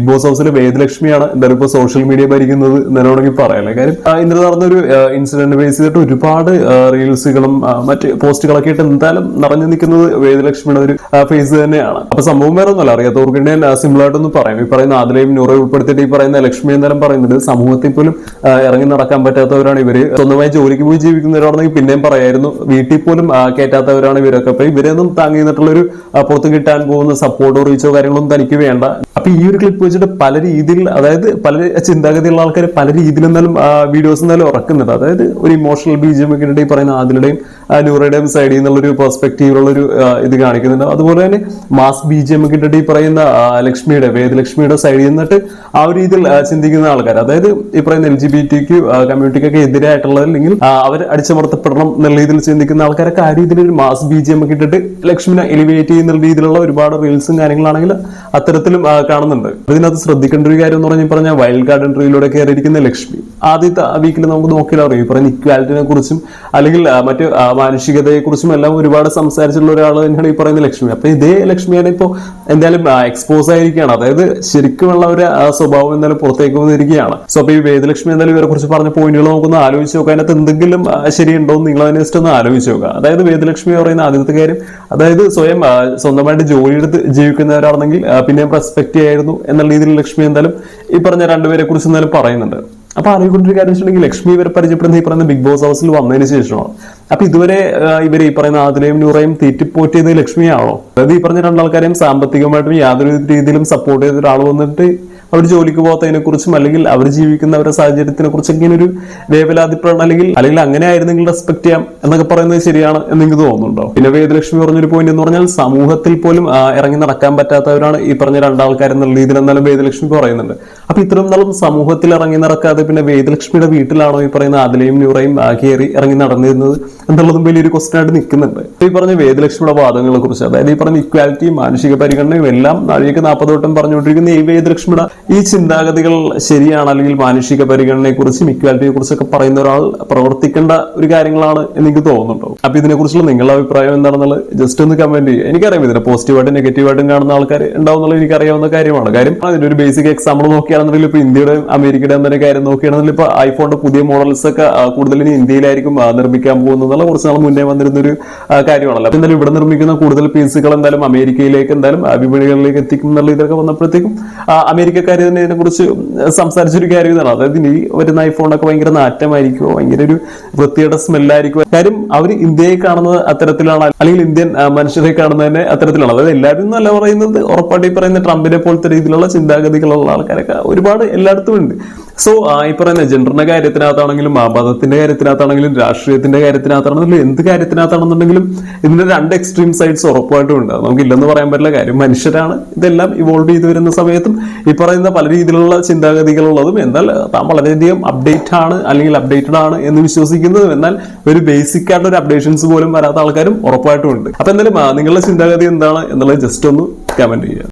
Big boss ഹൗസിലെ വേദലക്ഷ്മിയാണ് എന്തായാലും ഇപ്പൊ സോഷ്യൽ മീഡിയ ഭരിക്കുന്നത് എന്നാണെങ്കിൽ പറയാല്ലേ. കാര്യം ഇന്നലെ നടന്നൊരു ഇൻസിഡന്റ് ബേസ് ചെയ്തിട്ട് ഒരുപാട് റീൽസുകളും മറ്റ് പോസ്റ്റുകളൊക്കെ ആയിട്ട് എന്തായാലും നിറഞ്ഞു നിൽക്കുന്നത് വേദലക്ഷ്മിയുടെ ഒരു ഫേസ് തന്നെയാണ്. അപ്പൊ സംഭവം വേറെ ഒന്നുമല്ല, അറിയാത്തവർക്ക് ഞാൻ സിമ്പിൾ ആയിട്ടൊന്ന് പറയാം. ഈ പറയുന്ന ആദിലയും നൂറയും ഉൾപ്പെടുത്തിയിട്ട് ഈ പറയുന്ന ലക്ഷ്മി എന്തായാലും പറയുന്നത് സമൂഹത്തിൽ പോലും ഇറങ്ങി നടക്കാൻ പറ്റാത്തവരാണ് ഇവര്. സ്വന്തമായി ജോലിക്ക് പോയി ജീവിക്കുന്നവരാണെങ്കിൽ പിന്നെയും പറയായിരുന്നു, വീട്ടിൽ പോലും കയറ്റാത്തവരാണ് ഇവരൊക്കെ. അപ്പൊ ഇവരെയൊന്നും താങ്ങി നിന്നിട്ടുള്ള ഒരു പുറത്ത് കിട്ടാൻ പോകുന്ന സപ്പോർട്ടോ റീച്ചോ കാര്യങ്ങളൊന്നും തനിക്ക് വേണ്ട. അപ്പൊ ഈ ഒരു ക്ലിപ്പ് വെച്ചിട്ട് പല രീതിയിൽ, അതായത് പല ചിന്താഗതിയുള്ള ആൾക്കാർ പല രീതിയിൽ എന്തായാലും വീഡിയോസ് എന്തായാലും ഉറക്കുന്നുണ്ട്. അതായത് ഒരു ഇമോഷണൽ ബീജം ഒക്കെ ഈ പറയുന്ന ആദിലുടെയും നൂറയുടെയും സൈഡിൽ നിന്നുള്ളൊരു പെർസ്പെക്റ്റീവിലുള്ളൊരു ഇത് കാണിക്കുന്നുണ്ട്. അതുപോലെ തന്നെ മാസ് ബീജം ഒക്കെ ഇട്ടിട്ട് ഈ പറയുന്ന ലക്ഷ്മിയുടെ വേദലക്ഷ്മിയുടെ സൈഡിൽ നിന്നിട്ട് ആ ഒരു രീതിയിൽ ചിന്തിക്കുന്ന ആൾക്കാർ, അതായത് ഈ പറയുന്ന LGBTQ കമ്മ്യൂണിറ്റിക്കൊക്കെ എതിരായിട്ടുള്ള അല്ലെങ്കിൽ അവർ അടിച്ചമർത്തപ്പെടണം എന്നുള്ള രീതിയിൽ ചിന്തിക്കുന്ന ആൾക്കാരൊക്കെ ആ രീതിയിൽ ഒരു മാസ് ബീജം ഒക്കെ ഇട്ടിട്ട് ലക്ഷ്മിനെ എലിവേറ്റ് ചെയ്യുന്ന രീതിയിലുള്ള ഒരുപാട് റീൽസും കാര്യങ്ങളാണെങ്കിൽ അത്തരത്തിലും കാണുന്നുണ്ട്. ഇതിനകത്ത് ശ്രദ്ധിക്കേണ്ട ഒരു കാര്യം എന്ന് പറഞ്ഞാൽ വൈൽഡ് ഗാർഡൻ ട്രീയിലൂടെ കയറിയിരിക്കുന്ന ലക്ഷ്മി ആദ്യത്തെ വീക്കിൽ നമുക്ക് നോക്കിയാൽ അറിയാം ഈ പറയുന്ന ഇക്വാലിറ്റിനെ കുറിച്ചും അല്ലെങ്കിൽ മറ്റ് മാനുഷികതയെ കുറിച്ചും എല്ലാം ഒരുപാട് സംസാരിച്ചിട്ടുള്ള ഒരാൾ തന്നെയാണ് ഈ പറയുന്ന ലക്ഷ്മി. അപ്പൊ ഇതേ ലക്ഷ്മിയാണ് ഇപ്പോ എന്തായാലും എക്സ്പോസ് ആയിരിക്കുകയാണ്. അതായത് ശരിക്കുമുള്ള ഒരു സ്വഭാവം എന്തായാലും പുറത്തേക്ക് വന്നിരിക്കുകയാണ്. സോ അപ്പൊ ഈ വേദലക്ഷ്മി എന്തായാലും ഇവരെ കുറിച്ച് പറഞ്ഞ പോയിന്റുകൾ നമുക്കൊന്ന് ആലോചിച്ച് നോക്കുക. അതിനകത്ത് എന്തെങ്കിലും ശരിയുണ്ടോ എന്ന് നിങ്ങൾ അതിനെ ജസ്റ്റ് ഒന്ന് ആലോചിച്ച് നോക്കുക. അതായത് വേദലക്ഷ്മി പറയുന്ന ആദ്യത്തെ കാര്യം, അതായത് സ്വന്തമായിട്ട് ജോലി എടുത്ത് ജീവിക്കുന്നവരാണെങ്കിൽ പിന്നെ റെസ്പെക്ട് ചെയ്യായിരുന്നു എന്നുള്ള രീതിയിൽ ലക്ഷ്മി എന്തായാലും ഈ പറഞ്ഞ രണ്ടുപേരെ കുറിച്ച് എന്തായാലും പറയുന്നുണ്ട്. അപ്പൊ ആലോചിക്കൊണ്ടൊരു കാര്യം വെച്ചിട്ടുണ്ടെങ്കിൽ ലക്ഷ്മി ഇവരെ പരിചയപ്പെടുന്ന ഈ പറയുന്ന ബിഗ് ബോസ് ഹൗസിൽ വന്നതിന് ശേഷമാണ്. അപ്പൊ ഇതുവരെ ഇവർ ഈ പറയുന്ന ആദിലയും നൂറയും തീറ്റിപ്പോറ്റിയത് ലക്ഷ്മിയാണോ? അതായത് ഈ പറഞ്ഞ രണ്ടാൾക്കാരെയും സാമ്പത്തികമായിട്ടും യാതൊരു രീതിയിലും സപ്പോർട്ട് ചെയ്ത ഒരാൾ വന്നിട്ട് അവർ ജോലിക്ക് പോകാത്തതിനെ കുറിച്ചും അല്ലെങ്കിൽ അവർ ജീവിക്കുന്ന അവരുടെ സാഹചര്യത്തിനെ കുറിച്ചൊക്കെ ഇങ്ങനെ ഒരു വേവലാതിപ്പെടണം അല്ലെങ്കിൽ അങ്ങനെ ആയിരുന്നെങ്കിൽ റെസ്പെക്ട് ചെയ്യാം എന്നൊക്കെ പറയുന്നത് ശരിയാണ് എന്ന് എനിക്ക് തോന്നുന്നുണ്ടോ? പിന്നെ വേദലക്ഷ്മി പറഞ്ഞൊരു പോയിന്റ് എന്ന് പറഞ്ഞാൽ സമൂഹത്തിൽ പോലും ഇറങ്ങി നടക്കാൻ പറ്റാത്തവരാണ് ഈ പറഞ്ഞ രണ്ടാൾക്കാരെന്നുള്ള രീതിയിൽ എന്നാലും വേദലക്ഷ്മി പറയുന്നുണ്ട്. അപ്പൊ ഇത്രയും നാളും സമൂഹത്തിൽ ഇറങ്ങി നടക്കാതെ പിന്നെ വേദലക്ഷ്മിയുടെ വീട്ടിലാണോ ഈ പറയുന്ന ആദിലയും നൂറയും കയറി ഇറങ്ങി നടന്നിരുന്നത് എന്നുള്ളതും വലിയൊരു ക്വസ്റ്റൻ ആയിട്ട് നിൽക്കുന്നുണ്ട്. ഈ പറഞ്ഞ വേദലക്ഷ്മിയുടെ വാദങ്ങളെ കുറിച്ച്, അതായത് ഈ പറഞ്ഞ ഇക്വാലിറ്റിയും മാനുഷിക പരിഗണനയും എല്ലാം നാഴിക 40 വട്ടം പറഞ്ഞുകൊണ്ടിരിക്കുന്ന ഈ വേദലക്ഷ്മിയുടെ ഈ ചിന്താഗതികൾ ശരിയാണ് അല്ലെങ്കിൽ മാനുഷിക പരിഗണനയെ കുറിച്ചും ഇക്വാലിറ്റിയെ കുറിച്ചൊക്കെ പറയുന്ന ഒരാൾ പ്രവർത്തിക്കേണ്ട ഒരു കാര്യങ്ങളാണ് എനിക്ക് തോന്നുന്നുണ്ടോ? അപ്പൊ ഇതിനെ കുറിച്ചുള്ള നിങ്ങളുടെ അഭിപ്രായം എന്താണെന്നുള്ളത് ജസ്റ്റ് ഒന്ന് കമന്റ് ചെയ്യുക. എനിക്കറിയാം ഇതിനെ പോസിറ്റീവായിട്ടും നെഗറ്റീവായിട്ടും കാണുന്ന ആൾക്കാർ ഉണ്ടാവുന്നുള്ളത് എനിക്കറിയാവുന്ന കാര്യമാണ്. കാര്യം അതിന്റെ ഒരു ബേസിക് എക്സാമ്പിൾ നോക്കുകയാണെന്നുണ്ടെങ്കിൽ ഇപ്പൊ ഇന്ത്യയുടെ അമേരിക്കയുടെ തന്നെ കാര്യം നോക്കുകയാണെന്നുണ്ടെങ്കിൽ ഇപ്പൊ ഐഫോണിന്റെ പുതിയ മോഡൽസ് ഒക്കെ കൂടുതൽ ഇനി ഇന്ത്യയിലായിരിക്കും നിർമ്മിക്കാൻ പോകുന്നതെന്നുള്ള കുറച്ച് നാൾ മുന്നേ വന്നിരുന്ന ഒരു കാര്യമാണല്ലോ. അപ്പൊ എന്തായാലും ഇവിടെ നിർമ്മിക്കുന്ന കൂടുതൽ പീസുകൾ എന്തായാലും അമേരിക്കയിലേക്ക് എന്തായാലും വിപണികളിലേക്ക് എത്തിക്കും എന്നുള്ള ഇതൊക്കെ വന്നപ്പോഴത്തേക്കും അമേരിക്കക്കാർ തന്നെ ഇതിനെ കുറിച്ച് സംസാരിച്ചൊരു കാര്യം ഇതാണ്. അതായത് ഇനി വരുന്ന ഐഫോണൊക്കെ ഭയങ്കര നാറ്റമായിരിക്കുമോ, ഭയങ്കര ഒരു വൃത്തിയുടെ സ്മെല്ലായിരിക്കും. കാര്യം അവർ ഇന്ത്യയെ കാണുന്നത് അത്തരത്തിലാണ്, അല്ലെങ്കിൽ ഇന്ത്യൻ മനുഷ്യരെ കാണുന്നതിനെ അത്തരത്തിലാണ്. അതായത് എല്ലാവരും എന്നല്ല പറയുന്നത്, ഉറപ്പായിട്ട് ഈ പറയുന്ന ട്രംപിനെ പോലത്തെ രീതിയിലുള്ള ചിന്താഗതികളുള്ള ആൾക്കാരൊക്കെ ഒരുപാട് എല്ലായിടത്തും ഉണ്ട്. സോ ഈ പറയുന്ന ജെൻഡറിന്റെ കാര്യത്തിനകത്താണെങ്കിലും മതത്തിന്റെ കാര്യത്തിനകത്താണെങ്കിലും രാഷ്ട്രീയത്തിന്റെ കാര്യത്തിനകത്താണെങ്കിലും എന്ത് കാര്യത്തിനകത്താണെന്നുണ്ടെങ്കിലും ഇതിന്റെ രണ്ട് എക്സ്ട്രീം സൈഡ്സ് ഉറപ്പായിട്ടും ഉണ്ട്. നമുക്ക് ഇല്ലെന്ന് പറയാൻ പറ്റില്ല. കാര്യം മനുഷ്യരാണ്, ഇതെല്ലാം ഇവോൾവ് ചെയ്ത് വരുന്ന സമയത്തും ഈ പറയുന്ന പല രീതിയിലുള്ള ചിന്താഗതികളുള്ളതും എന്നാൽ താൻ വളരെയധികം അപ്ഡേറ്റ് ആണ് അല്ലെങ്കിൽ അപ്ഡേറ്റഡ് ആണ് എന്ന് വിശ്വസിക്കുന്നതും എന്നാൽ ഒരു ബേസിക് ആയിട്ടുള്ള ഒരു അപ്ഡേഷൻസ് പോലും വരാത്ത ആൾക്കാരും ഉറപ്പായിട്ടും ഉണ്ട്. അപ്പൊ എന്തായാലും നിങ്ങളുടെ ചിന്താഗതി എന്താണ് എന്നുള്ളത് ജസ്റ്റ് ഒന്ന് കമന്റ് ചെയ്യുക.